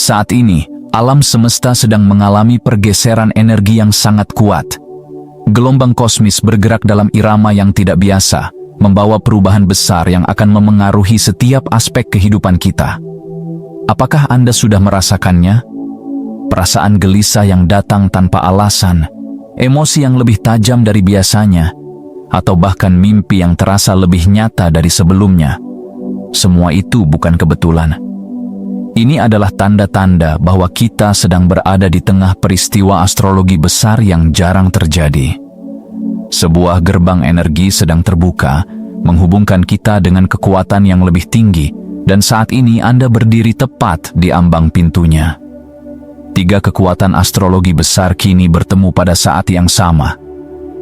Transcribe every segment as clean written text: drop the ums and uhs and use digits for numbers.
Saat ini, alam semesta sedang mengalami pergeseran energi yang sangat kuat. Gelombang kosmis bergerak dalam irama yang tidak biasa, membawa perubahan besar yang akan memengaruhi setiap aspek kehidupan kita. Apakah Anda sudah merasakannya? Perasaan gelisah yang datang tanpa alasan, emosi yang lebih tajam dari biasanya, atau bahkan mimpi yang terasa lebih nyata dari sebelumnya. Semua itu bukan kebetulan. Ini adalah tanda-tanda bahwa kita sedang berada di tengah peristiwa astrologi besar yang jarang terjadi. Sebuah gerbang energi sedang terbuka, menghubungkan kita dengan kekuatan yang lebih tinggi, dan saat ini Anda berdiri tepat di ambang pintunya. 3 kekuatan astrologi besar kini bertemu pada saat yang sama,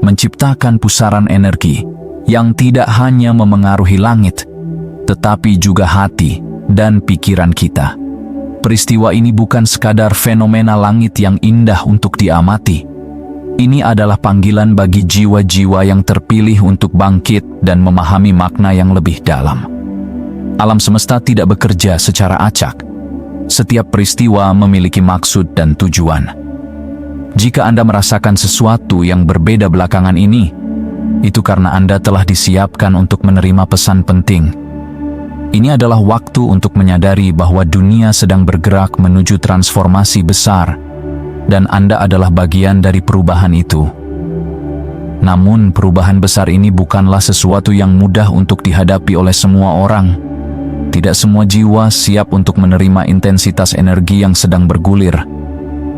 menciptakan pusaran energi yang tidak hanya memengaruhi langit, tetapi juga hati dan pikiran kita. Peristiwa ini bukan sekadar fenomena langit yang indah untuk diamati. Ini adalah panggilan bagi jiwa-jiwa yang terpilih untuk bangkit dan memahami makna yang lebih dalam. Alam semesta tidak bekerja secara acak. Setiap peristiwa memiliki maksud dan tujuan. Jika Anda merasakan sesuatu yang berbeda belakangan ini, itu karena Anda telah disiapkan untuk menerima pesan penting. Ini adalah waktu untuk menyadari bahwa dunia sedang bergerak menuju transformasi besar, dan Anda adalah bagian dari perubahan itu. Namun, perubahan besar ini bukanlah sesuatu yang mudah untuk dihadapi oleh semua orang. Tidak semua jiwa siap untuk menerima intensitas energi yang sedang bergulir.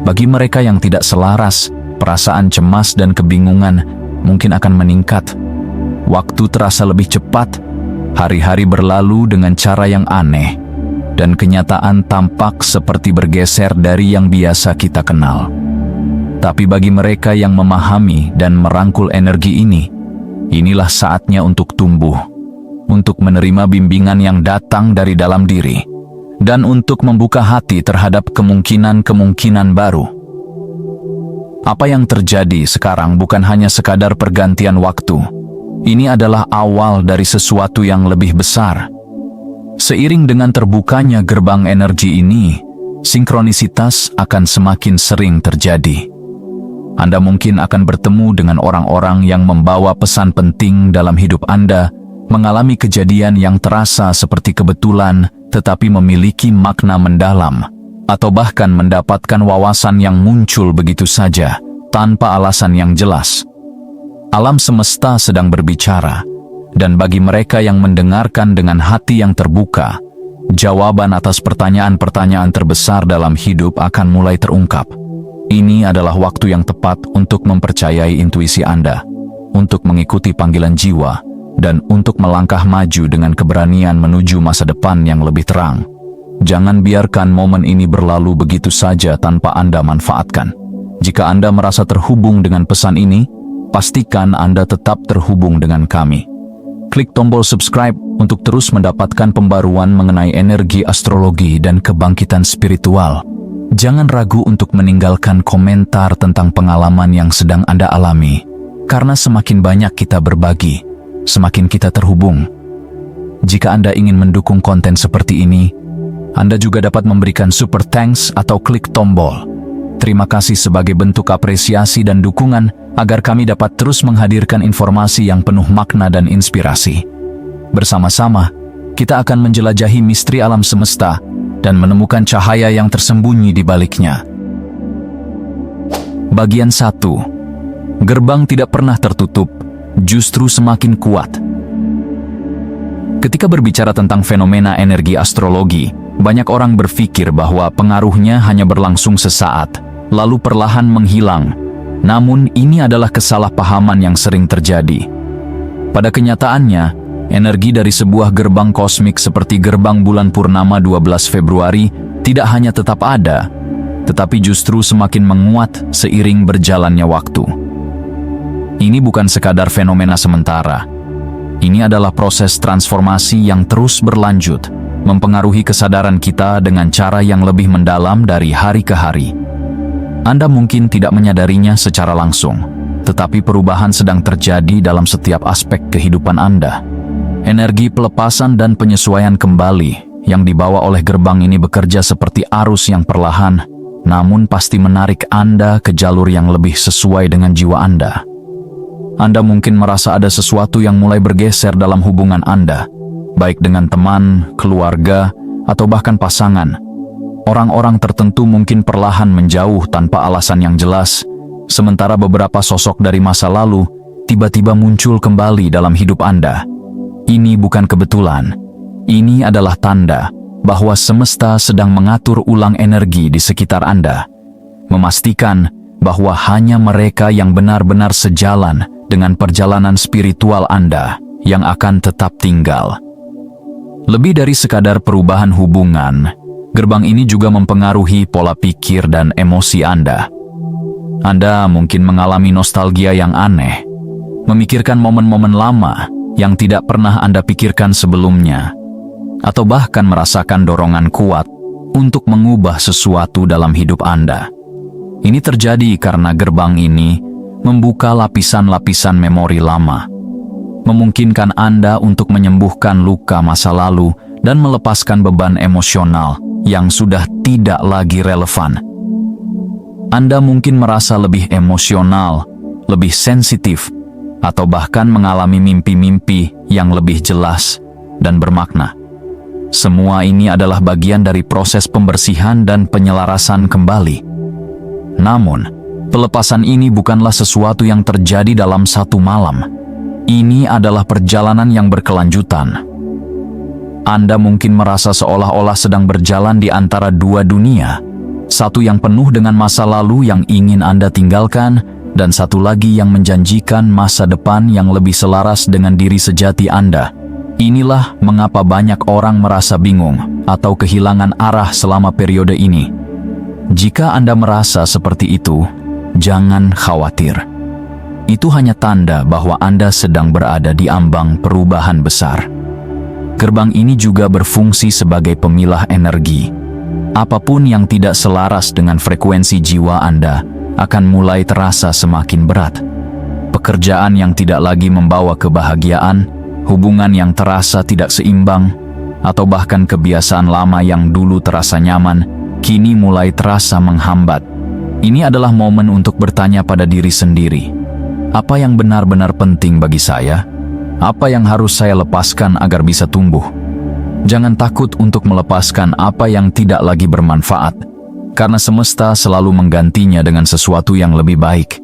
Bagi mereka yang tidak selaras, perasaan cemas dan kebingungan mungkin akan meningkat. Waktu terasa lebih cepat. Hari-hari berlalu dengan cara yang aneh, dan kenyataan tampak seperti bergeser dari yang biasa kita kenal. Tapi bagi mereka yang memahami dan merangkul energi ini, inilah saatnya untuk tumbuh, untuk menerima bimbingan yang datang dari dalam diri, dan untuk membuka hati terhadap kemungkinan-kemungkinan baru. Apa yang terjadi sekarang bukan hanya sekadar pergantian waktu. Ini adalah awal dari sesuatu yang lebih besar. Seiring dengan terbukanya gerbang energi ini, sinkronisitas akan semakin sering terjadi. Anda mungkin akan bertemu dengan orang-orang yang membawa pesan penting dalam hidup Anda, mengalami kejadian yang terasa seperti kebetulan tetapi memiliki makna mendalam, atau bahkan mendapatkan wawasan yang muncul begitu saja, tanpa alasan yang jelas. Alam semesta sedang berbicara, dan bagi mereka yang mendengarkan dengan hati yang terbuka, jawaban atas pertanyaan-pertanyaan terbesar dalam hidup akan mulai terungkap. Ini adalah waktu yang tepat untuk mempercayai intuisi Anda, untuk mengikuti panggilan jiwa, dan untuk melangkah maju dengan keberanian menuju masa depan yang lebih terang. Jangan biarkan momen ini berlalu begitu saja tanpa Anda manfaatkan. Jika Anda merasa terhubung dengan pesan ini, pastikan Anda tetap terhubung dengan kami. Klik tombol subscribe untuk terus mendapatkan pembaruan mengenai energi astrologi dan kebangkitan spiritual. Jangan ragu untuk meninggalkan komentar tentang pengalaman yang sedang Anda alami, karena semakin banyak kita berbagi, semakin kita terhubung. Jika Anda ingin mendukung konten seperti ini, Anda juga dapat memberikan super thanks atau klik tombol terima kasih sebagai bentuk apresiasi dan dukungan agar kami dapat terus menghadirkan informasi yang penuh makna dan inspirasi. Bersama-sama, kita akan menjelajahi misteri alam semesta dan menemukan cahaya yang tersembunyi di baliknya. Bagian 1. Gerbang tidak pernah tertutup, justru semakin kuat. Ketika berbicara tentang fenomena energi astrologi, banyak orang berpikir bahwa pengaruhnya hanya berlangsung sesaat, lalu perlahan menghilang. Namun ini adalah kesalahpahaman yang sering terjadi. Pada kenyataannya, energi dari sebuah gerbang kosmik seperti gerbang bulan purnama 12 Februari tidak hanya tetap ada, tetapi justru semakin menguat seiring berjalannya waktu. Ini bukan sekadar fenomena sementara. Ini adalah proses transformasi yang terus berlanjut, mempengaruhi kesadaran kita dengan cara yang lebih mendalam dari hari ke hari. Anda mungkin tidak menyadarinya secara langsung, tetapi perubahan sedang terjadi dalam setiap aspek kehidupan Anda. Energi pelepasan dan penyesuaian kembali yang dibawa oleh gerbang ini bekerja seperti arus yang perlahan, namun pasti menarik Anda ke jalur yang lebih sesuai dengan jiwa Anda. Anda mungkin merasa ada sesuatu yang mulai bergeser dalam hubungan Anda, baik dengan teman, keluarga, atau bahkan pasangan. Orang-orang tertentu mungkin perlahan menjauh tanpa alasan yang jelas, sementara beberapa sosok dari masa lalu tiba-tiba muncul kembali dalam hidup Anda. Ini bukan kebetulan. Ini adalah tanda bahwa semesta sedang mengatur ulang energi di sekitar Anda, memastikan bahwa hanya mereka yang benar-benar sejalan dengan perjalanan spiritual Anda yang akan tetap tinggal. Lebih dari sekadar perubahan hubungan, gerbang ini juga mempengaruhi pola pikir dan emosi Anda. Anda mungkin mengalami nostalgia yang aneh, memikirkan momen-momen lama yang tidak pernah Anda pikirkan sebelumnya, atau bahkan merasakan dorongan kuat untuk mengubah sesuatu dalam hidup Anda. Ini terjadi karena gerbang ini membuka lapisan-lapisan memori lama, memungkinkan Anda untuk menyembuhkan luka masa lalu dan melepaskan beban emosional yang sudah tidak lagi relevan. Anda mungkin merasa lebih emosional, lebih sensitif, atau bahkan mengalami mimpi-mimpi yang lebih jelas dan bermakna. Semua ini adalah bagian dari proses pembersihan dan penyelarasan kembali. Namun, pelepasan ini bukanlah sesuatu yang terjadi dalam satu malam. Ini adalah perjalanan yang berkelanjutan. Anda mungkin merasa seolah-olah sedang berjalan di antara dua dunia. Satu yang penuh dengan masa lalu yang ingin Anda tinggalkan, dan satu lagi yang menjanjikan masa depan yang lebih selaras dengan diri sejati Anda. Inilah mengapa banyak orang merasa bingung atau kehilangan arah selama periode ini. Jika Anda merasa seperti itu, jangan khawatir. Itu hanya tanda bahwa Anda sedang berada di ambang perubahan besar. Gerbang ini juga berfungsi sebagai pemilah energi. Apapun yang tidak selaras dengan frekuensi jiwa Anda akan mulai terasa semakin berat. Pekerjaan yang tidak lagi membawa kebahagiaan, hubungan yang terasa tidak seimbang, atau bahkan kebiasaan lama yang dulu terasa nyaman, kini mulai terasa menghambat. Ini adalah momen untuk bertanya pada diri sendiri, apa yang benar-benar penting bagi saya? Apa yang harus saya lepaskan agar bisa tumbuh? Jangan takut untuk melepaskan apa yang tidak lagi bermanfaat, karena semesta selalu menggantinya dengan sesuatu yang lebih baik.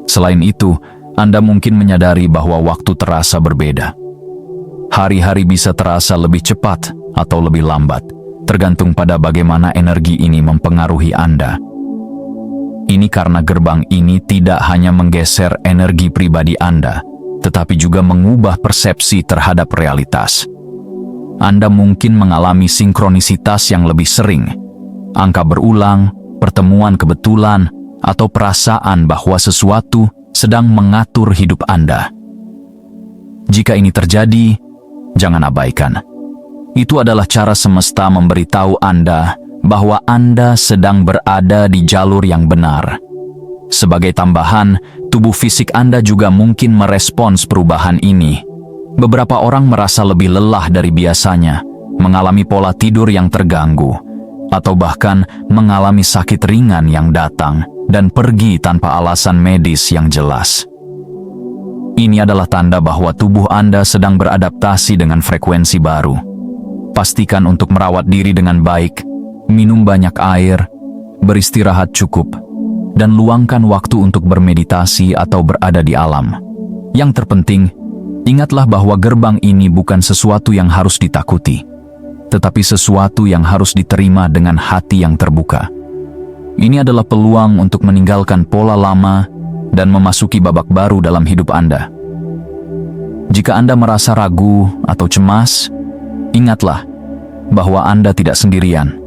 Selain itu, Anda mungkin menyadari bahwa waktu terasa berbeda. Hari-hari bisa terasa lebih cepat atau lebih lambat, tergantung pada bagaimana energi ini mempengaruhi Anda. Ini karena gerbang ini tidak hanya menggeser energi pribadi Anda, tetapi juga mengubah persepsi terhadap realitas. Anda mungkin mengalami sinkronisitas yang lebih sering, angka berulang, pertemuan kebetulan, atau perasaan bahwa sesuatu sedang mengatur hidup Anda. Jika ini terjadi, jangan abaikan. Itu adalah cara semesta memberitahu Anda bahwa Anda sedang berada di jalur yang benar. Sebagai tambahan, tubuh fisik Anda juga mungkin merespons perubahan ini. Beberapa orang merasa lebih lelah dari biasanya, mengalami pola tidur yang terganggu, atau bahkan mengalami sakit ringan yang datang dan pergi tanpa alasan medis yang jelas. Ini adalah tanda bahwa tubuh Anda sedang beradaptasi dengan frekuensi baru. Pastikan untuk merawat diri dengan baik, minum banyak air, beristirahat cukup, dan luangkan waktu untuk bermeditasi atau berada di alam. Yang terpenting, ingatlah bahwa gerbang ini bukan sesuatu yang harus ditakuti, tetapi sesuatu yang harus diterima dengan hati yang terbuka. Ini adalah peluang untuk meninggalkan pola lama dan memasuki babak baru dalam hidup Anda. Jika Anda merasa ragu atau cemas, ingatlah bahwa Anda tidak sendirian.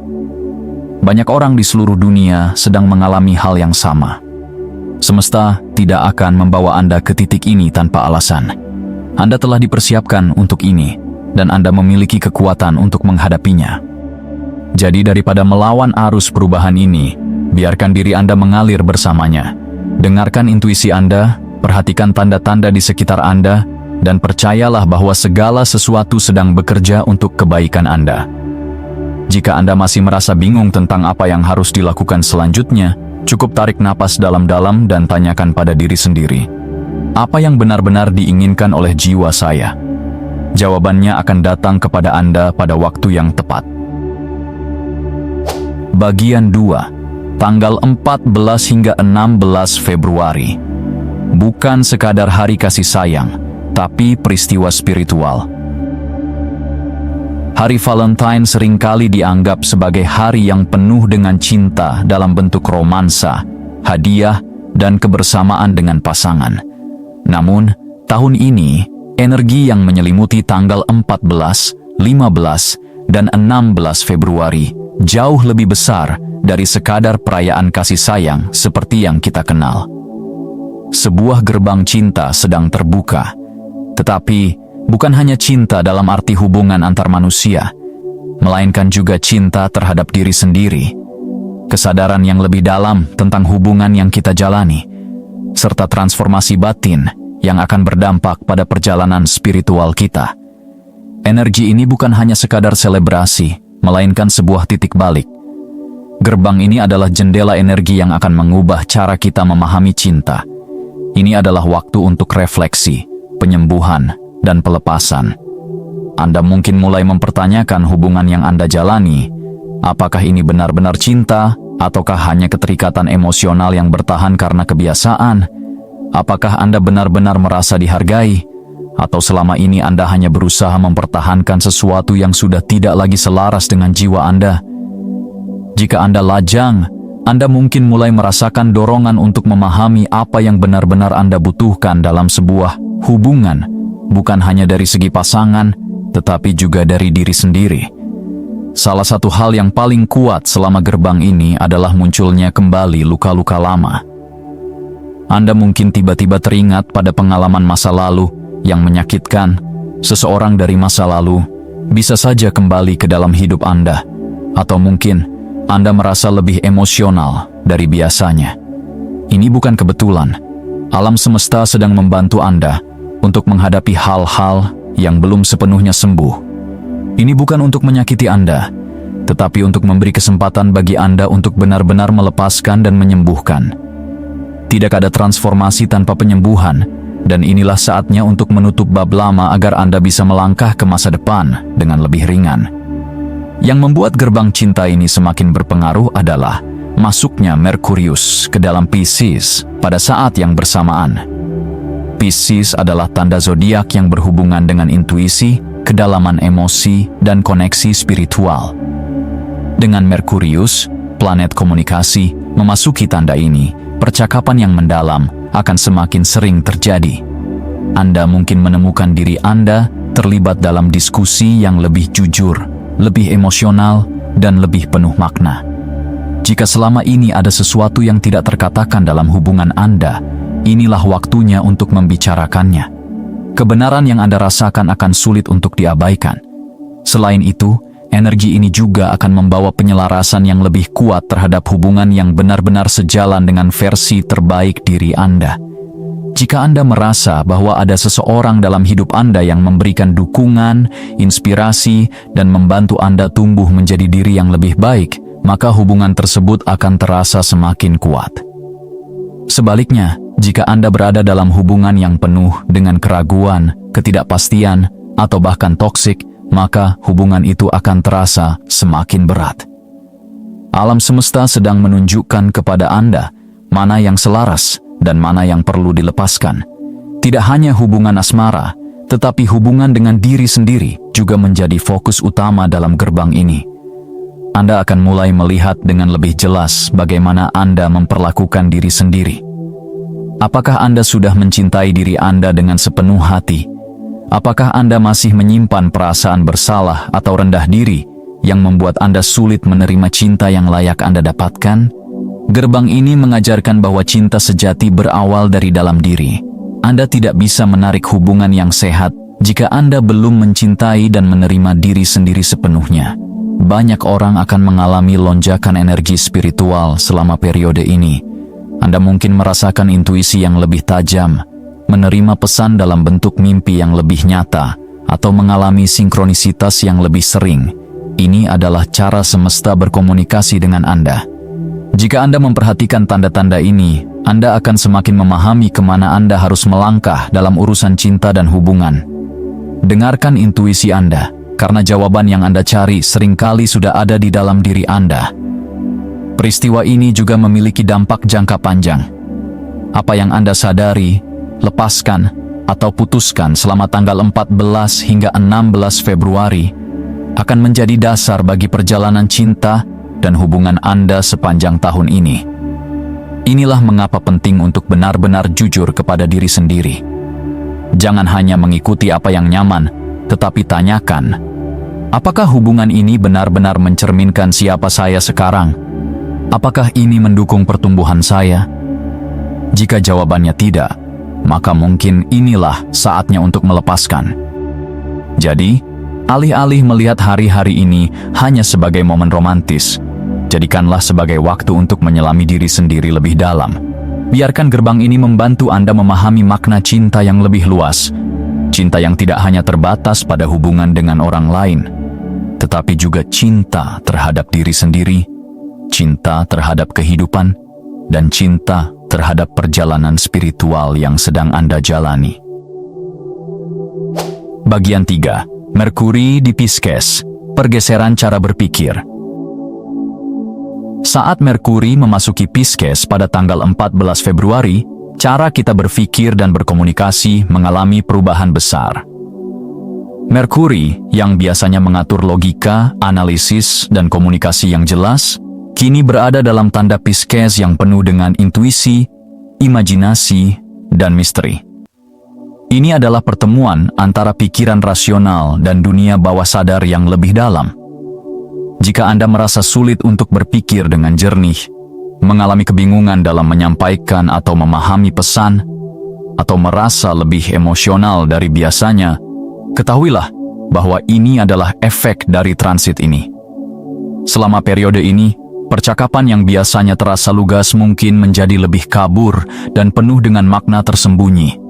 Banyak orang di seluruh dunia sedang mengalami hal yang sama. Semesta tidak akan membawa Anda ke titik ini tanpa alasan. Anda telah dipersiapkan untuk ini, dan Anda memiliki kekuatan untuk menghadapinya. Jadi daripada melawan arus perubahan ini, biarkan diri Anda mengalir bersamanya. Dengarkan intuisi Anda, perhatikan tanda-tanda di sekitar Anda, dan percayalah bahwa segala sesuatu sedang bekerja untuk kebaikan Anda. Jika Anda masih merasa bingung tentang apa yang harus dilakukan selanjutnya, cukup tarik napas dalam-dalam dan tanyakan pada diri sendiri, apa yang benar-benar diinginkan oleh jiwa saya? Jawabannya akan datang kepada Anda pada waktu yang tepat. Bagian 2, tanggal 14 hingga 16 Februari. Bukan sekadar hari kasih sayang, tapi peristiwa spiritual. Hari Valentine seringkali dianggap sebagai hari yang penuh dengan cinta dalam bentuk romansa, hadiah, dan kebersamaan dengan pasangan. Namun, tahun ini, energi yang menyelimuti tanggal 14, 15, dan 16 Februari jauh lebih besar dari sekadar perayaan kasih sayang seperti yang kita kenal. Sebuah gerbang cinta sedang terbuka, tetapi bukan hanya cinta dalam arti hubungan antar manusia, melainkan juga cinta terhadap diri sendiri, kesadaran yang lebih dalam tentang hubungan yang kita jalani, serta transformasi batin yang akan berdampak pada perjalanan spiritual kita. Energi ini bukan hanya sekadar selebrasi, melainkan sebuah titik balik. Gerbang ini adalah jendela energi yang akan mengubah cara kita memahami cinta. Ini adalah waktu untuk refleksi, penyembuhan, dan pelepasan. Anda mungkin mulai mempertanyakan hubungan yang Anda jalani. Apakah ini benar-benar cinta, ataukah hanya keterikatan emosional yang bertahan karena kebiasaan? Apakah Anda benar-benar merasa dihargai, atau selama ini Anda hanya berusaha mempertahankan sesuatu yang sudah tidak lagi selaras dengan jiwa Anda? Jika Anda lajang, Anda mungkin mulai merasakan dorongan untuk memahami apa yang benar-benar Anda butuhkan dalam sebuah hubungan, bukan hanya dari segi pasangan, tetapi juga dari diri sendiri. Salah satu hal yang paling kuat selama gerbang ini adalah munculnya kembali luka-luka lama. Anda mungkin tiba-tiba teringat pada pengalaman masa lalu yang menyakitkan. Seseorang dari masa lalu bisa saja kembali ke dalam hidup Anda, atau mungkin Anda merasa lebih emosional dari biasanya. Ini bukan kebetulan. Alam semesta sedang membantu Anda untuk menghadapi hal-hal yang belum sepenuhnya sembuh. Ini bukan untuk menyakiti Anda, tetapi untuk memberi kesempatan bagi Anda untuk benar-benar melepaskan dan menyembuhkan. Tidak ada transformasi tanpa penyembuhan, dan inilah saatnya untuk menutup bab lama agar Anda bisa melangkah ke masa depan dengan lebih ringan. Yang membuat gerbang cinta ini semakin berpengaruh adalah masuknya Merkurius ke dalam Pisces pada saat yang bersamaan. Pisces adalah tanda zodiak yang berhubungan dengan intuisi, kedalaman emosi, dan koneksi spiritual. Dengan Merkurius, planet komunikasi, memasuki tanda ini, percakapan yang mendalam akan semakin sering terjadi. Anda mungkin menemukan diri Anda terlibat dalam diskusi yang lebih jujur, lebih emosional, dan lebih penuh makna. Jika selama ini ada sesuatu yang tidak terkatakan dalam hubungan Anda, inilah waktunya untuk membicarakannya. Kebenaran yang Anda rasakan akan sulit untuk diabaikan. Selain itu, energi ini juga akan membawa penyelarasan yang lebih kuat terhadap hubungan yang benar-benar sejalan dengan versi terbaik diri Anda. Jika Anda merasa bahwa ada seseorang dalam hidup Anda yang memberikan dukungan, inspirasi, dan membantu Anda tumbuh menjadi diri yang lebih baik, maka hubungan tersebut akan terasa semakin kuat. Sebaliknya, jika Anda berada dalam hubungan yang penuh dengan keraguan, ketidakpastian, atau bahkan toksik, maka hubungan itu akan terasa semakin berat. Alam semesta sedang menunjukkan kepada Anda mana yang selaras dan mana yang perlu dilepaskan. Tidak hanya hubungan asmara, tetapi hubungan dengan diri sendiri juga menjadi fokus utama dalam gerbang ini. Anda akan mulai melihat dengan lebih jelas bagaimana Anda memperlakukan diri sendiri. Apakah Anda sudah mencintai diri Anda dengan sepenuh hati? Apakah Anda masih menyimpan perasaan bersalah atau rendah diri yang membuat Anda sulit menerima cinta yang layak Anda dapatkan? Gerbang ini mengajarkan bahwa cinta sejati berawal dari dalam diri. Anda tidak bisa menarik hubungan yang sehat jika Anda belum mencintai dan menerima diri sendiri sepenuhnya. Banyak orang akan mengalami lonjakan energi spiritual selama periode ini. Anda mungkin merasakan intuisi yang lebih tajam, menerima pesan dalam bentuk mimpi yang lebih nyata, atau mengalami sinkronisitas yang lebih sering. Ini adalah cara semesta berkomunikasi dengan Anda. Jika Anda memperhatikan tanda-tanda ini, Anda akan semakin memahami kemana Anda harus melangkah dalam urusan cinta dan hubungan. Dengarkan intuisi Anda, karena jawaban yang Anda cari seringkali sudah ada di dalam diri Anda. Peristiwa ini juga memiliki dampak jangka panjang. Apa yang Anda sadari, lepaskan, atau putuskan selama tanggal 14 hingga 16 Februari akan menjadi dasar bagi perjalanan cinta dan hubungan Anda sepanjang tahun ini. Inilah mengapa penting untuk benar-benar jujur kepada diri sendiri. Jangan hanya mengikuti apa yang nyaman, tetapi tanyakan, apakah hubungan ini benar-benar mencerminkan siapa saya sekarang? Apakah ini mendukung pertumbuhan saya? Jika jawabannya tidak, maka mungkin inilah saatnya untuk melepaskan. Jadi, alih-alih melihat hari-hari ini hanya sebagai momen romantis, jadikanlah sebagai waktu untuk menyelami diri sendiri lebih dalam. Biarkan gerbang ini membantu Anda memahami makna cinta yang lebih luas. Cinta yang tidak hanya terbatas pada hubungan dengan orang lain, tetapi juga cinta terhadap diri sendiri, cinta terhadap kehidupan, dan cinta terhadap perjalanan spiritual yang sedang Anda jalani. Bagian 3. Merkuri di Pisces, pergeseran cara berpikir. Saat Merkuri memasuki Pisces pada tanggal 14 Februari, cara kita berpikir dan berkomunikasi mengalami perubahan besar. Merkuri, yang biasanya mengatur logika, analisis, dan komunikasi yang jelas, kini berada dalam tanda Pisces yang penuh dengan intuisi, imajinasi, dan misteri. Ini adalah pertemuan antara pikiran rasional dan dunia bawah sadar yang lebih dalam. Jika Anda merasa sulit untuk berpikir dengan jernih, mengalami kebingungan dalam menyampaikan atau memahami pesan, atau merasa lebih emosional dari biasanya, ketahuilah bahwa ini adalah efek dari transit ini. Selama periode ini, percakapan yang biasanya terasa lugas mungkin menjadi lebih kabur dan penuh dengan makna tersembunyi.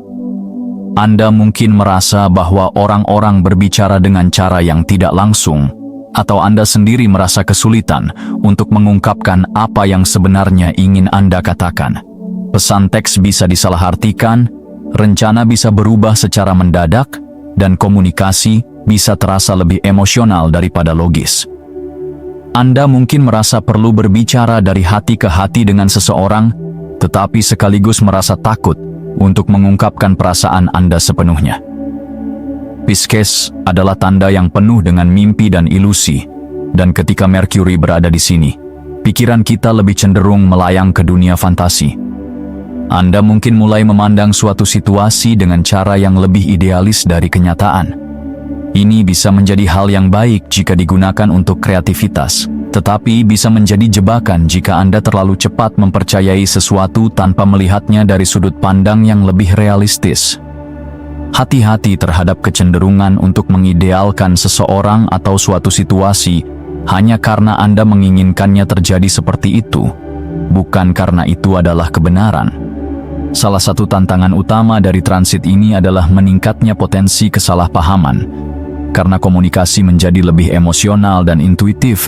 Anda mungkin merasa bahwa orang-orang berbicara dengan cara yang tidak langsung, atau Anda sendiri merasa kesulitan untuk mengungkapkan apa yang sebenarnya ingin Anda katakan. Pesan teks bisa disalahartikan, rencana bisa berubah secara mendadak, dan komunikasi bisa terasa lebih emosional daripada logis. Anda mungkin merasa perlu berbicara dari hati ke hati dengan seseorang, tetapi sekaligus merasa takut untuk mengungkapkan perasaan Anda sepenuhnya. Pisces adalah tanda yang penuh dengan mimpi dan ilusi, dan ketika Merkuri berada di sini, pikiran kita lebih cenderung melayang ke dunia fantasi. Anda mungkin mulai memandang suatu situasi dengan cara yang lebih idealis dari kenyataan. Ini bisa menjadi hal yang baik jika digunakan untuk kreativitas, tetapi bisa menjadi jebakan jika Anda terlalu cepat mempercayai sesuatu tanpa melihatnya dari sudut pandang yang lebih realistis. Hati-hati terhadap kecenderungan untuk mengidealkan seseorang atau suatu situasi hanya karena Anda menginginkannya terjadi seperti itu, bukan karena itu adalah kebenaran. Salah satu tantangan utama dari transit ini adalah meningkatnya potensi kesalahpahaman. Karena komunikasi menjadi lebih emosional dan intuitif,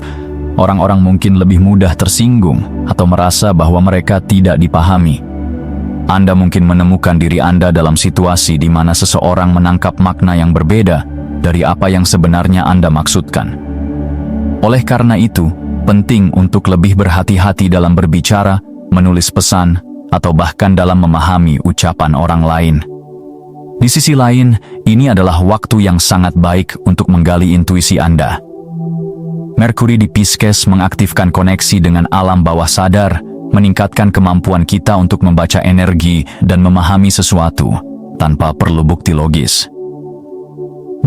orang-orang mungkin lebih mudah tersinggung atau merasa bahwa mereka tidak dipahami. Anda mungkin menemukan diri Anda dalam situasi di mana seseorang menangkap makna yang berbeda dari apa yang sebenarnya Anda maksudkan. Oleh karena itu, penting untuk lebih berhati-hati dalam berbicara, menulis pesan, atau bahkan dalam memahami ucapan orang lain. Di sisi lain, ini adalah waktu yang sangat baik untuk menggali intuisi Anda. Merkuri di Pisces mengaktifkan koneksi dengan alam bawah sadar, meningkatkan kemampuan kita untuk membaca energi dan memahami sesuatu tanpa perlu bukti logis.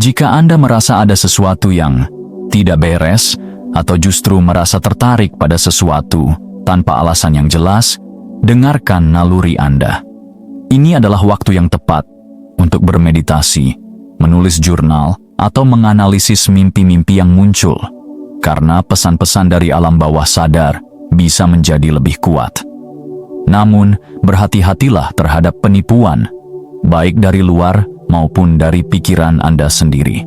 Jika Anda merasa ada sesuatu yang tidak beres atau justru merasa tertarik pada sesuatu tanpa alasan yang jelas, dengarkan naluri Anda. Ini adalah waktu yang tepat untuk bermeditasi, menulis jurnal, atau menganalisis mimpi-mimpi yang muncul, karena pesan-pesan dari alam bawah sadar bisa menjadi lebih kuat. Namun, berhati-hatilah terhadap penipuan, baik dari luar maupun dari pikiran Anda sendiri.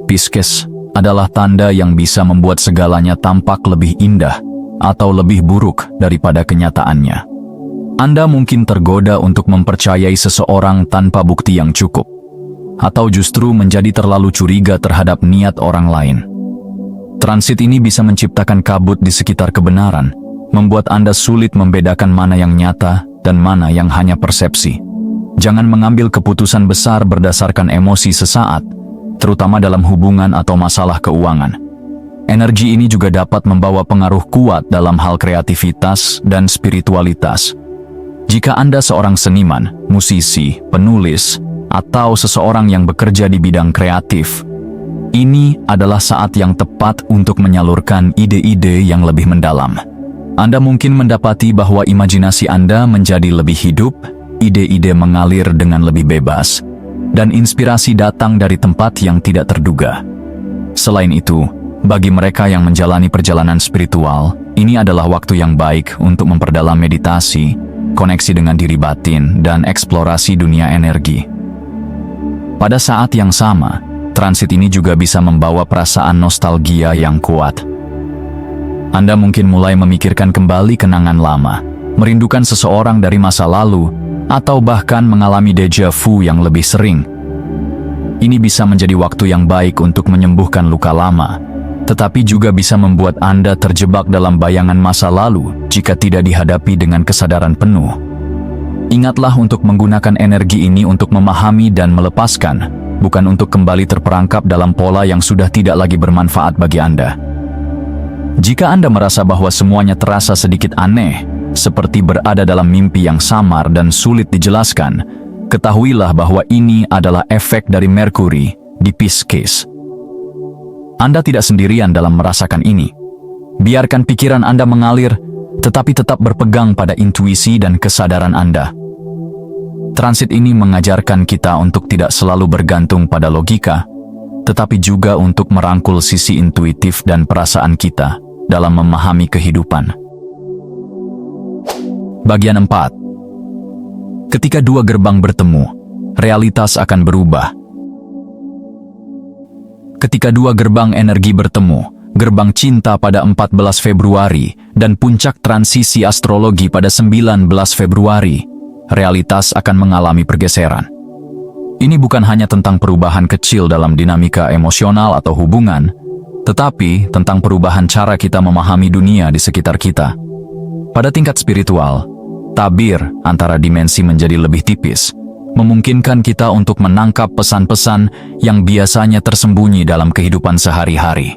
Pisces adalah tanda yang bisa membuat segalanya tampak lebih indah atau lebih buruk daripada kenyataannya. Anda mungkin tergoda untuk mempercayai seseorang tanpa bukti yang cukup, atau justru menjadi terlalu curiga terhadap niat orang lain. Transit ini bisa menciptakan kabut di sekitar kebenaran, membuat Anda sulit membedakan mana yang nyata dan mana yang hanya persepsi. Jangan mengambil keputusan besar berdasarkan emosi sesaat, terutama dalam hubungan atau masalah keuangan. Energi ini juga dapat membawa pengaruh kuat dalam hal kreativitas dan spiritualitas. Jika Anda seorang seniman, musisi, penulis, atau seseorang yang bekerja di bidang kreatif, ini adalah saat yang tepat untuk menyalurkan ide-ide yang lebih mendalam. Anda mungkin mendapati bahwa imajinasi Anda menjadi lebih hidup, ide-ide mengalir dengan lebih bebas, dan inspirasi datang dari tempat yang tidak terduga. Selain itu, bagi mereka yang menjalani perjalanan spiritual, ini adalah waktu yang baik untuk memperdalam meditasi, koneksi dengan diri batin, dan eksplorasi dunia energi. Pada saat yang sama, transit ini juga bisa membawa perasaan nostalgia yang kuat. Anda mungkin mulai memikirkan kembali kenangan lama, merindukan seseorang dari masa lalu, atau bahkan mengalami deja vu yang lebih sering. Ini bisa menjadi waktu yang baik untuk menyembuhkan luka lama, tetapi juga bisa membuat Anda terjebak dalam bayangan masa lalu jika tidak dihadapi dengan kesadaran penuh. Ingatlah untuk menggunakan energi ini untuk memahami dan melepaskan, bukan untuk kembali terperangkap dalam pola yang sudah tidak lagi bermanfaat bagi Anda. Jika Anda merasa bahwa semuanya terasa sedikit aneh, seperti berada dalam mimpi yang samar dan sulit dijelaskan, ketahuilah bahwa ini adalah efek dari Merkuri di Pisces. Anda tidak sendirian dalam merasakan ini. Biarkan pikiran Anda mengalir, tetapi tetap berpegang pada intuisi dan kesadaran Anda. Transit ini mengajarkan kita untuk tidak selalu bergantung pada logika, tetapi juga untuk merangkul sisi intuitif dan perasaan kita dalam memahami kehidupan. Bagian 4. Ketika dua gerbang bertemu, realitas akan berubah. Ketika dua gerbang energi bertemu, gerbang cinta pada 14 Februari dan puncak transisi astrologi pada 19 Februari, realitas akan mengalami pergeseran. Ini bukan hanya tentang perubahan kecil dalam dinamika emosional atau hubungan, tetapi tentang perubahan cara kita memahami dunia di sekitar kita. Pada tingkat spiritual, tabir antara dimensi menjadi lebih tipis, memungkinkan kita untuk menangkap pesan-pesan yang biasanya tersembunyi dalam kehidupan sehari-hari.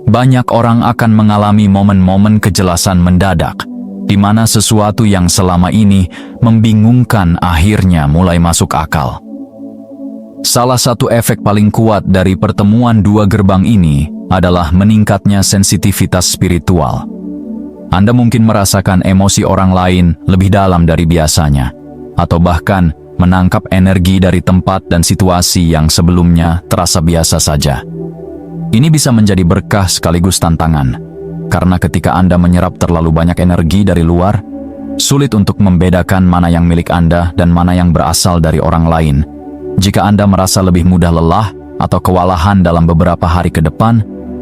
Banyak orang akan mengalami momen-momen kejelasan mendadak, di mana sesuatu yang selama ini membingungkan akhirnya mulai masuk akal. Salah satu efek paling kuat dari pertemuan dua gerbang ini adalah meningkatnya sensitivitas spiritual. Anda mungkin merasakan emosi orang lain lebih dalam dari biasanya, atau bahkan menangkap energi dari tempat dan situasi yang sebelumnya terasa biasa saja. Ini bisa menjadi berkah sekaligus tantangan, karena ketika Anda menyerap terlalu banyak energi dari luar, sulit untuk membedakan mana yang milik Anda dan mana yang berasal dari orang lain. Jika Anda merasa lebih mudah lelah atau kewalahan dalam beberapa hari ke depan,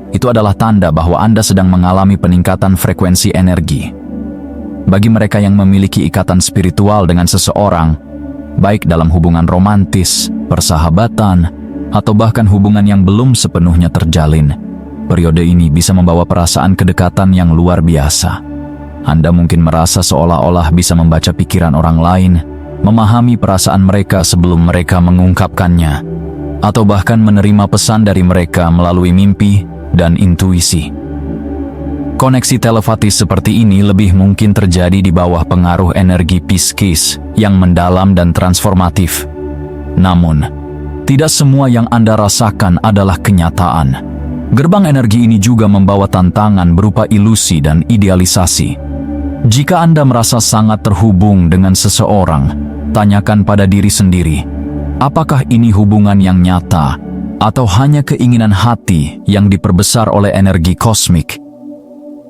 itu adalah tanda bahwa Anda sedang mengalami peningkatan frekuensi energi. Bagi mereka yang memiliki ikatan spiritual dengan seseorang, baik dalam hubungan romantis, persahabatan, atau bahkan hubungan yang belum sepenuhnya terjalin, periode ini bisa membawa perasaan kedekatan yang luar biasa. Anda mungkin merasa seolah-olah bisa membaca pikiran orang lain, memahami perasaan mereka sebelum mereka mengungkapkannya, atau bahkan menerima pesan dari mereka melalui mimpi dan intuisi. Koneksi telepatis seperti ini lebih mungkin terjadi di bawah pengaruh energi Pisces yang mendalam dan transformatif. Namun, tidak semua yang Anda rasakan adalah kenyataan. Gerbang energi ini juga membawa tantangan berupa ilusi dan idealisasi. Jika Anda merasa sangat terhubung dengan seseorang, tanyakan pada diri sendiri, apakah ini hubungan yang nyata atau hanya keinginan hati yang diperbesar oleh energi kosmik?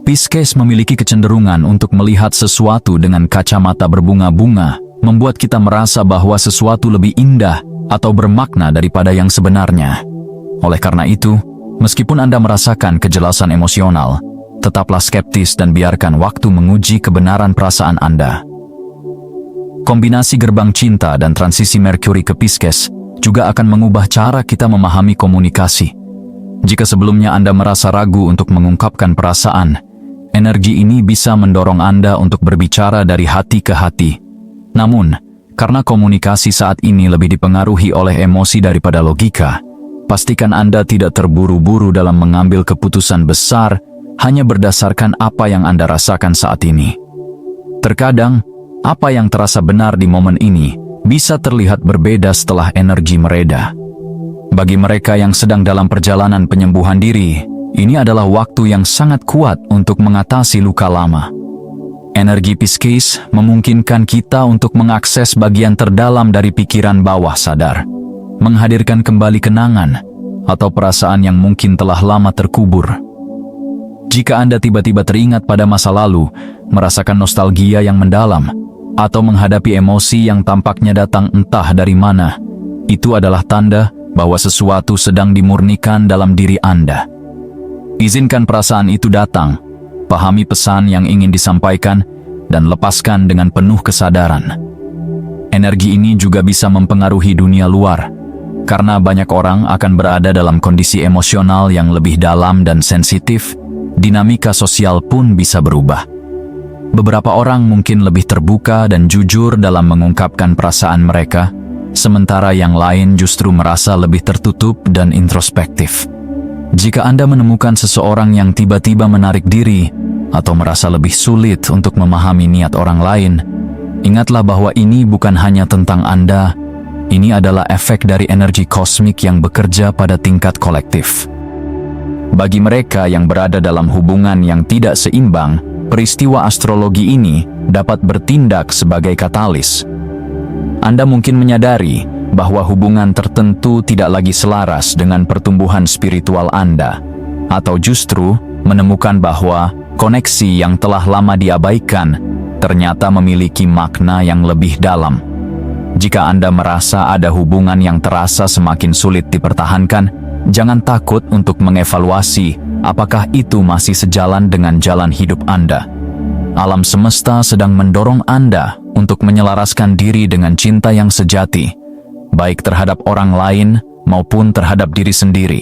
Pisces memiliki kecenderungan untuk melihat sesuatu dengan kacamata berbunga-bunga, membuat kita merasa bahwa sesuatu lebih indah atau bermakna daripada yang sebenarnya. Oleh karena itu, Meskipun Anda merasakan kejelasan emosional, tetaplah skeptis dan biarkan waktu menguji kebenaran perasaan Anda. Kombinasi gerbang cinta dan transisi Merkuri ke Pisces juga akan mengubah cara kita memahami komunikasi. Jika sebelumnya Anda merasa ragu untuk mengungkapkan perasaan, energi ini bisa mendorong Anda untuk berbicara dari hati ke hati. Namun, karena komunikasi saat ini lebih dipengaruhi oleh emosi daripada logika, pastikan Anda tidak terburu-buru dalam mengambil keputusan besar hanya berdasarkan apa yang Anda rasakan saat ini. Terkadang, apa yang terasa benar di momen ini bisa terlihat berbeda setelah energi mereda. Bagi mereka yang sedang dalam perjalanan penyembuhan diri, ini adalah waktu yang sangat kuat untuk mengatasi luka lama. Energi Pisces memungkinkan kita untuk mengakses bagian terdalam dari pikiran bawah sadar, menghadirkan kembali kenangan atau perasaan yang mungkin telah lama terkubur. Jika Anda tiba-tiba teringat pada masa lalu, merasakan nostalgia yang mendalam, atau menghadapi emosi yang tampaknya datang entah dari mana, itu adalah tanda bahwa sesuatu sedang dimurnikan dalam diri Anda. Izinkan perasaan itu datang, pahami pesan yang ingin disampaikan, dan lepaskan dengan penuh kesadaran. Energi ini juga bisa mempengaruhi dunia luar, karena banyak orang akan berada dalam kondisi emosional yang lebih dalam dan sensitif. Dinamika sosial pun bisa berubah. Beberapa orang mungkin lebih terbuka dan jujur dalam mengungkapkan perasaan mereka, sementara yang lain justru merasa lebih tertutup dan introspektif. Jika Anda menemukan seseorang yang tiba-tiba menarik diri atau merasa lebih sulit untuk memahami niat orang lain, ingatlah bahwa ini bukan hanya tentang Anda. Ini adalah efek dari energi kosmik yang bekerja pada tingkat kolektif. Bagi mereka yang berada dalam hubungan yang tidak seimbang, peristiwa astrologi ini dapat bertindak sebagai katalis. Anda mungkin menyadari bahwa hubungan tertentu tidak lagi selaras dengan pertumbuhan spiritual Anda, atau justru menemukan bahwa koneksi yang telah lama diabaikan ternyata memiliki makna yang lebih dalam. Jika Anda merasa ada hubungan yang terasa semakin sulit dipertahankan, jangan takut untuk mengevaluasi apakah itu masih sejalan dengan jalan hidup Anda. Alam semesta sedang mendorong Anda untuk menyelaraskan diri dengan cinta yang sejati, baik terhadap orang lain maupun terhadap diri sendiri.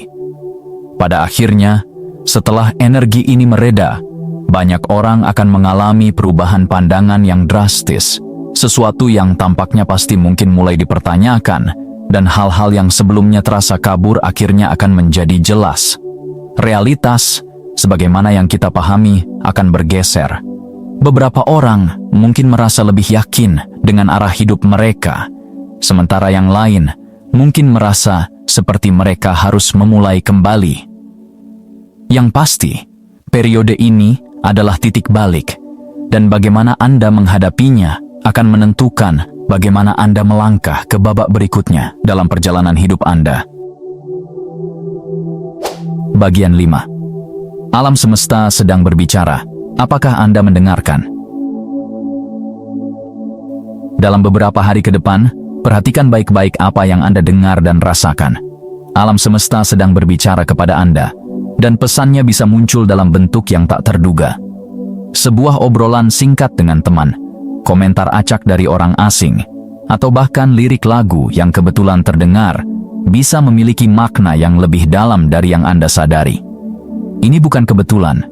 Pada akhirnya, setelah energi ini mereda, banyak orang akan mengalami perubahan pandangan yang drastis. Sesuatu yang tampaknya pasti mungkin mulai dipertanyakan, dan hal-hal yang sebelumnya terasa kabur akhirnya akan menjadi jelas. Realitas, sebagaimana yang kita pahami, akan bergeser. Beberapa orang mungkin merasa lebih yakin dengan arah hidup mereka, sementara yang lain mungkin merasa seperti mereka harus memulai kembali. Yang pasti, periode ini adalah titik balik, dan bagaimana Anda menghadapinya akan menentukan bagaimana Anda melangkah ke babak berikutnya dalam perjalanan hidup Anda. Bagian 5. Alam semesta sedang berbicara. Apakah Anda mendengarkan? Dalam beberapa hari ke depan, perhatikan baik-baik apa yang Anda dengar dan rasakan. Alam semesta sedang berbicara kepada Anda, dan pesannya bisa muncul dalam bentuk yang tak terduga. Sebuah obrolan singkat dengan teman, komentar acak dari orang asing, atau bahkan lirik lagu yang kebetulan terdengar, bisa memiliki makna yang lebih dalam dari yang Anda sadari. Ini bukan kebetulan.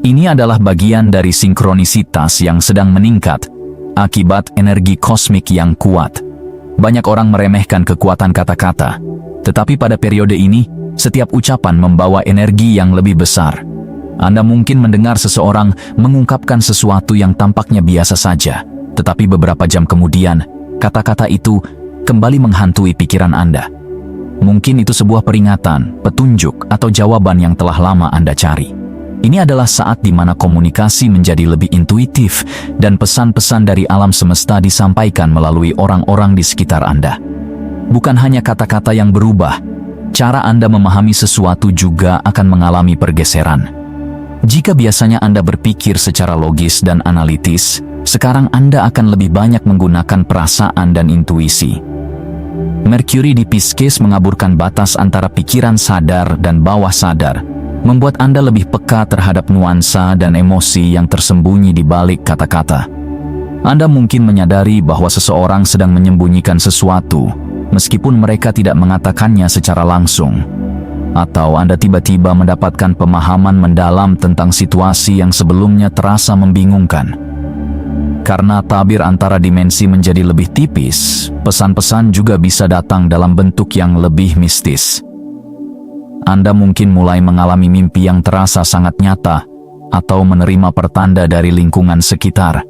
Ini adalah bagian dari sinkronisitas yang sedang meningkat akibat energi kosmik yang kuat. Banyak orang meremehkan kekuatan kata-kata, tetapi pada periode ini, setiap ucapan membawa energi yang lebih besar. Anda mungkin mendengar seseorang mengungkapkan sesuatu yang tampaknya biasa saja, tetapi beberapa jam kemudian, kata-kata itu kembali menghantui pikiran Anda. Mungkin itu sebuah peringatan, petunjuk, atau jawaban yang telah lama Anda cari. Ini adalah saat di mana komunikasi menjadi lebih intuitif dan pesan-pesan dari alam semesta disampaikan melalui orang-orang di sekitar Anda. Bukan hanya kata-kata yang berubah, cara Anda memahami sesuatu juga akan mengalami pergeseran. Jika biasanya Anda berpikir secara logis dan analitis, sekarang Anda akan lebih banyak menggunakan perasaan dan intuisi. Merkuri di Pisces mengaburkan batas antara pikiran sadar dan bawah sadar, membuat Anda lebih peka terhadap nuansa dan emosi yang tersembunyi di balik kata-kata. Anda mungkin menyadari bahwa seseorang sedang menyembunyikan sesuatu, meskipun mereka tidak mengatakannya secara langsung. Atau Anda tiba-tiba mendapatkan pemahaman mendalam tentang situasi yang sebelumnya terasa membingungkan. Karena tabir antara dimensi menjadi lebih tipis, pesan-pesan juga bisa datang dalam bentuk yang lebih mistis. Anda mungkin mulai mengalami mimpi yang terasa sangat nyata, atau menerima pertanda dari lingkungan sekitar.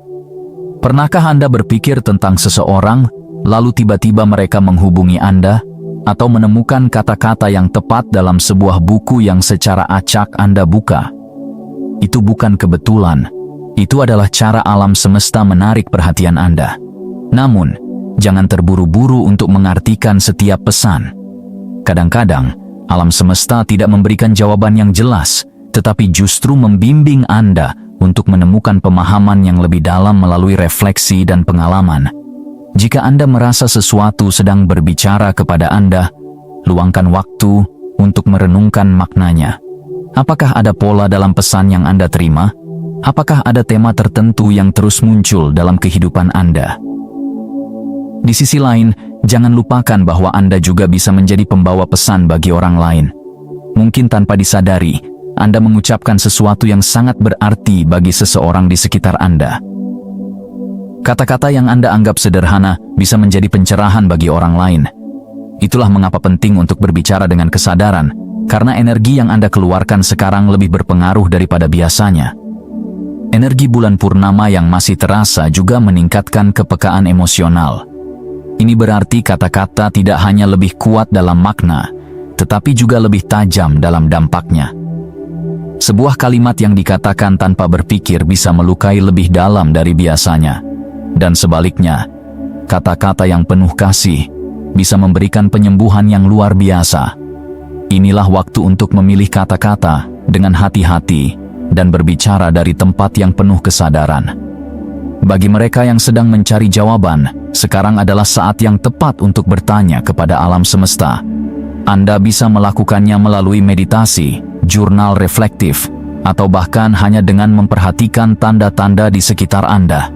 Pernahkah Anda berpikir tentang seseorang, lalu tiba-tiba mereka menghubungi Anda, atau menemukan kata-kata yang tepat dalam sebuah buku yang secara acak Anda buka? Itu bukan kebetulan, itu adalah cara alam semesta menarik perhatian Anda. Namun, jangan terburu-buru untuk mengartikan setiap pesan. Kadang-kadang, alam semesta tidak memberikan jawaban yang jelas, tetapi justru membimbing Anda untuk menemukan pemahaman yang lebih dalam melalui refleksi dan pengalaman. Jika Anda merasa sesuatu sedang berbicara kepada Anda, luangkan waktu untuk merenungkan maknanya. Apakah ada pola dalam pesan yang Anda terima? Apakah ada tema tertentu yang terus muncul dalam kehidupan Anda? Di sisi lain, jangan lupakan bahwa Anda juga bisa menjadi pembawa pesan bagi orang lain. Mungkin tanpa disadari, Anda mengucapkan sesuatu yang sangat berarti bagi seseorang di sekitar Anda. Kata-kata yang Anda anggap sederhana bisa menjadi pencerahan bagi orang lain. Itulah mengapa penting untuk berbicara dengan kesadaran, karena energi yang Anda keluarkan sekarang lebih berpengaruh daripada biasanya. Energi bulan purnama yang masih terasa juga meningkatkan kepekaan emosional. Ini berarti kata-kata tidak hanya lebih kuat dalam makna, tetapi juga lebih tajam dalam dampaknya. Sebuah kalimat yang dikatakan tanpa berpikir bisa melukai lebih dalam dari biasanya. Dan sebaliknya, kata-kata yang penuh kasih bisa memberikan penyembuhan yang luar biasa. Inilah waktu untuk memilih kata-kata dengan hati-hati dan berbicara dari tempat yang penuh kesadaran. Bagi mereka yang sedang mencari jawaban, sekarang adalah saat yang tepat untuk bertanya kepada alam semesta. Anda bisa melakukannya melalui meditasi, jurnal reflektif, atau bahkan hanya dengan memperhatikan tanda-tanda di sekitar Anda.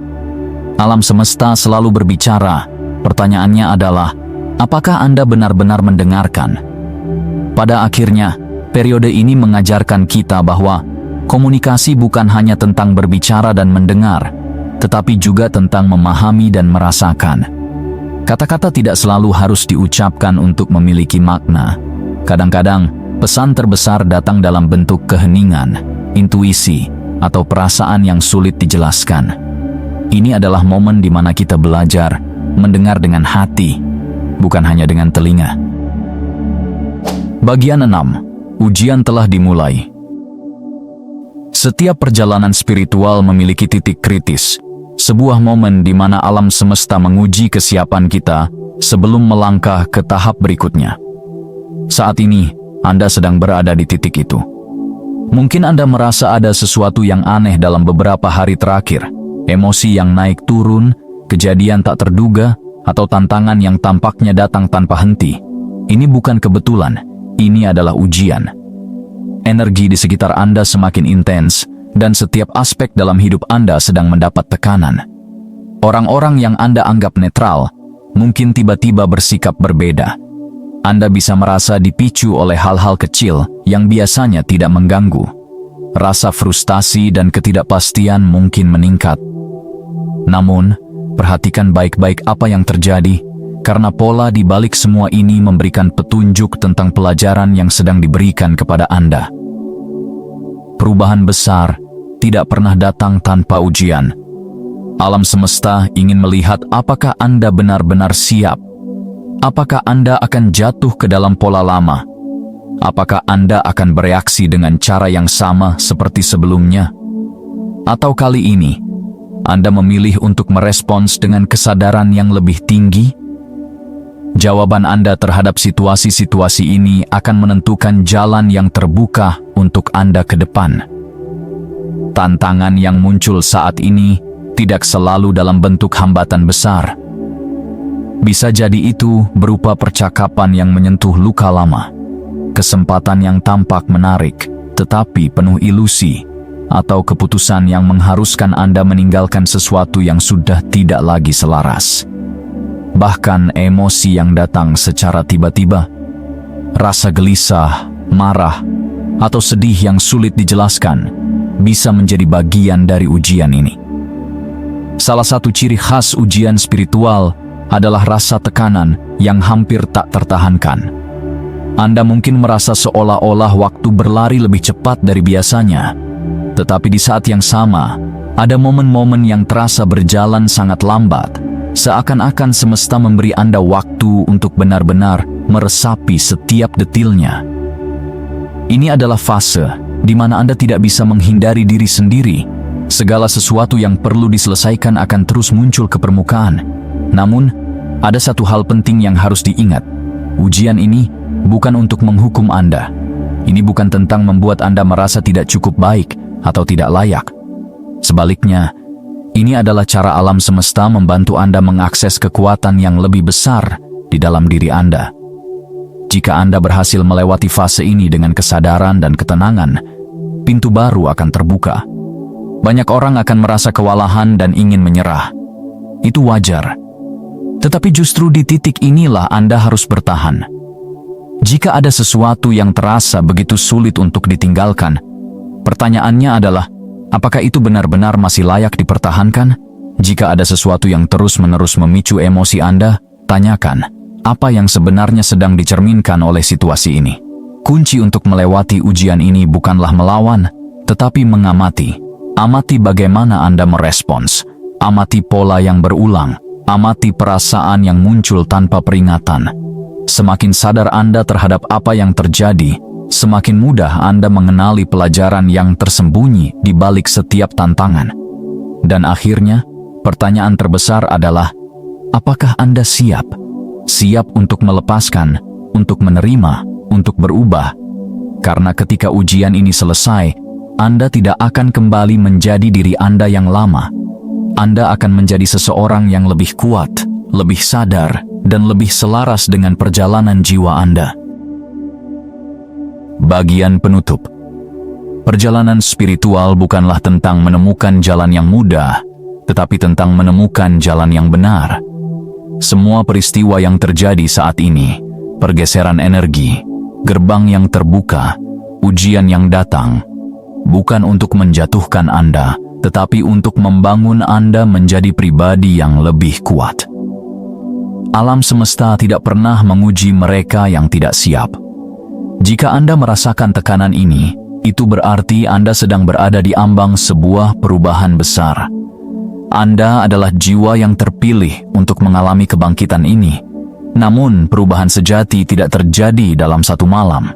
Alam semesta selalu berbicara. Pertanyaannya adalah, apakah Anda benar-benar mendengarkan? Pada akhirnya, periode ini mengajarkan kita bahwa komunikasi bukan hanya tentang berbicara dan mendengar, tetapi juga tentang memahami dan merasakan. Kata-kata tidak selalu harus diucapkan untuk memiliki makna. Kadang-kadang, pesan terbesar datang dalam bentuk keheningan, intuisi, atau perasaan yang sulit dijelaskan. Ini adalah momen di mana kita belajar mendengar dengan hati, bukan hanya dengan telinga. Bagian 6. Ujian telah dimulai. Setiap perjalanan spiritual memiliki titik kritis, sebuah momen di mana alam semesta menguji kesiapan kita sebelum melangkah ke tahap berikutnya. Saat ini, Anda sedang berada di titik itu. Mungkin Anda merasa ada sesuatu yang aneh dalam beberapa hari terakhir, emosi yang naik turun, kejadian tak terduga, atau tantangan yang tampaknya datang tanpa henti. Ini bukan kebetulan, ini adalah ujian. Energi di sekitar Anda semakin intens, dan setiap aspek dalam hidup Anda sedang mendapat tekanan. Orang-orang yang Anda anggap netral, mungkin tiba-tiba bersikap berbeda. Anda bisa merasa dipicu oleh hal-hal kecil yang biasanya tidak mengganggu. Rasa frustasi dan ketidakpastian mungkin meningkat. Namun, perhatikan baik-baik apa yang terjadi, karena pola di balik semua ini memberikan petunjuk tentang pelajaran yang sedang diberikan kepada Anda. Perubahan besar tidak pernah datang tanpa ujian. Alam semesta ingin melihat apakah Anda benar-benar siap. Apakah Anda akan jatuh ke dalam pola lama? Apakah Anda akan bereaksi dengan cara yang sama seperti sebelumnya? Atau kali ini, Anda memilih untuk merespons dengan kesadaran yang lebih tinggi? Jawaban Anda terhadap situasi-situasi ini akan menentukan jalan yang terbuka untuk Anda ke depan. Tantangan yang muncul saat ini tidak selalu dalam bentuk hambatan besar. Bisa jadi itu berupa percakapan yang menyentuh luka lama, kesempatan yang tampak menarik tetapi penuh ilusi, atau keputusan yang mengharuskan Anda meninggalkan sesuatu yang sudah tidak lagi selaras. Bahkan emosi yang datang secara tiba-tiba, rasa gelisah, marah, atau sedih yang sulit dijelaskan, bisa menjadi bagian dari ujian ini. Salah satu ciri khas ujian spiritual adalah rasa tekanan yang hampir tak tertahankan. Anda mungkin merasa seolah-olah waktu berlari lebih cepat dari biasanya, tetapi di saat yang sama, ada momen-momen yang terasa berjalan sangat lambat, seakan-akan semesta memberi Anda waktu untuk benar-benar meresapi setiap detilnya. Ini adalah fase di mana Anda tidak bisa menghindari diri sendiri. Segala sesuatu yang perlu diselesaikan akan terus muncul ke permukaan. Namun, ada satu hal penting yang harus diingat. Ujian ini bukan untuk menghukum Anda. Ini bukan tentang membuat Anda merasa tidak cukup baik atau tidak layak. Sebaliknya, ini adalah cara alam semesta membantu Anda mengakses kekuatan yang lebih besar di dalam diri Anda. Jika Anda berhasil melewati fase ini dengan kesadaran dan ketenangan, pintu baru akan terbuka. Banyak orang akan merasa kewalahan dan ingin menyerah. Itu wajar. Tetapi justru di titik inilah Anda harus bertahan. Jika ada sesuatu yang terasa begitu sulit untuk ditinggalkan, pertanyaannya adalah, apakah itu benar-benar masih layak dipertahankan? Jika ada sesuatu yang terus-menerus memicu emosi Anda, tanyakan, apa yang sebenarnya sedang dicerminkan oleh situasi ini? Kunci untuk melewati ujian ini bukanlah melawan, tetapi mengamati. Amati bagaimana Anda merespons. Amati pola yang berulang. Amati perasaan yang muncul tanpa peringatan. Semakin sadar Anda terhadap apa yang terjadi, semakin mudah Anda mengenali pelajaran yang tersembunyi di balik setiap tantangan. Dan akhirnya, pertanyaan terbesar adalah, apakah Anda siap? Siap untuk melepaskan, untuk menerima, untuk berubah? Karena ketika ujian ini selesai, Anda tidak akan kembali menjadi diri Anda yang lama. Anda akan menjadi seseorang yang lebih kuat, lebih sadar, dan lebih selaras dengan perjalanan jiwa Anda. Bagian penutup. Perjalanan spiritual bukanlah tentang menemukan jalan yang mudah, tetapi tentang menemukan jalan yang benar. Semua peristiwa yang terjadi saat ini, pergeseran energi, gerbang yang terbuka, ujian yang datang, bukan untuk menjatuhkan Anda, tetapi untuk membangun Anda menjadi pribadi yang lebih kuat. Alam semesta tidak pernah menguji mereka yang tidak siap. Jika Anda merasakan tekanan ini, itu berarti Anda sedang berada di ambang sebuah perubahan besar. Anda adalah jiwa yang terpilih untuk mengalami kebangkitan ini. Namun, perubahan sejati tidak terjadi dalam satu malam.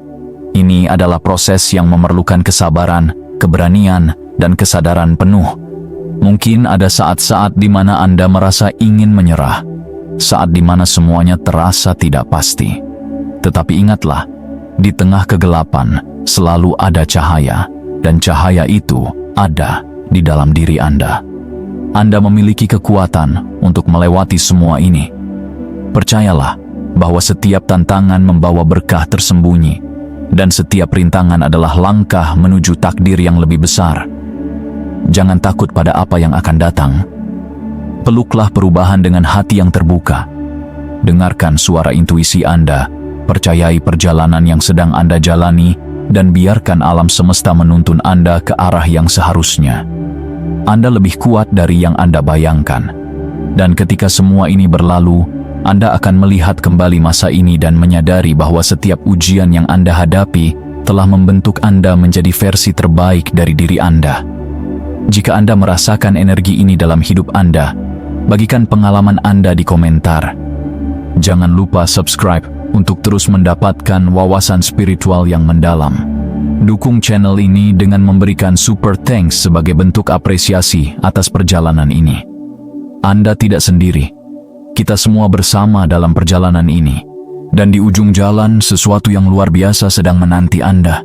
Ini adalah proses yang memerlukan kesabaran, keberanian, dan kesadaran penuh. Mungkin ada saat-saat di mana Anda merasa ingin menyerah, saat di mana semuanya terasa tidak pasti. Tetapi ingatlah, di tengah kegelapan selalu ada cahaya, dan cahaya itu ada di dalam diri Anda. Anda memiliki kekuatan untuk melewati semua ini. Percayalah bahwa setiap tantangan membawa berkah tersembunyi, dan setiap rintangan adalah langkah menuju takdir yang lebih besar. Jangan takut pada apa yang akan datang. Peluklah perubahan dengan hati yang terbuka. Dengarkan suara intuisi Anda, percayai perjalanan yang sedang Anda jalani, dan biarkan alam semesta menuntun Anda ke arah yang seharusnya. Anda lebih kuat dari yang Anda bayangkan. Dan ketika semua ini berlalu, Anda akan melihat kembali masa ini dan menyadari bahwa setiap ujian yang Anda hadapi telah membentuk Anda menjadi versi terbaik dari diri Anda. Jika Anda merasakan energi ini dalam hidup Anda, bagikan pengalaman Anda di komentar. Jangan lupa subscribe untuk terus mendapatkan wawasan spiritual yang mendalam. Dukung channel ini dengan memberikan super thanks sebagai bentuk apresiasi atas perjalanan ini. Anda tidak sendiri. Kita semua bersama dalam perjalanan ini. Dan di ujung jalan, sesuatu yang luar biasa sedang menanti Anda.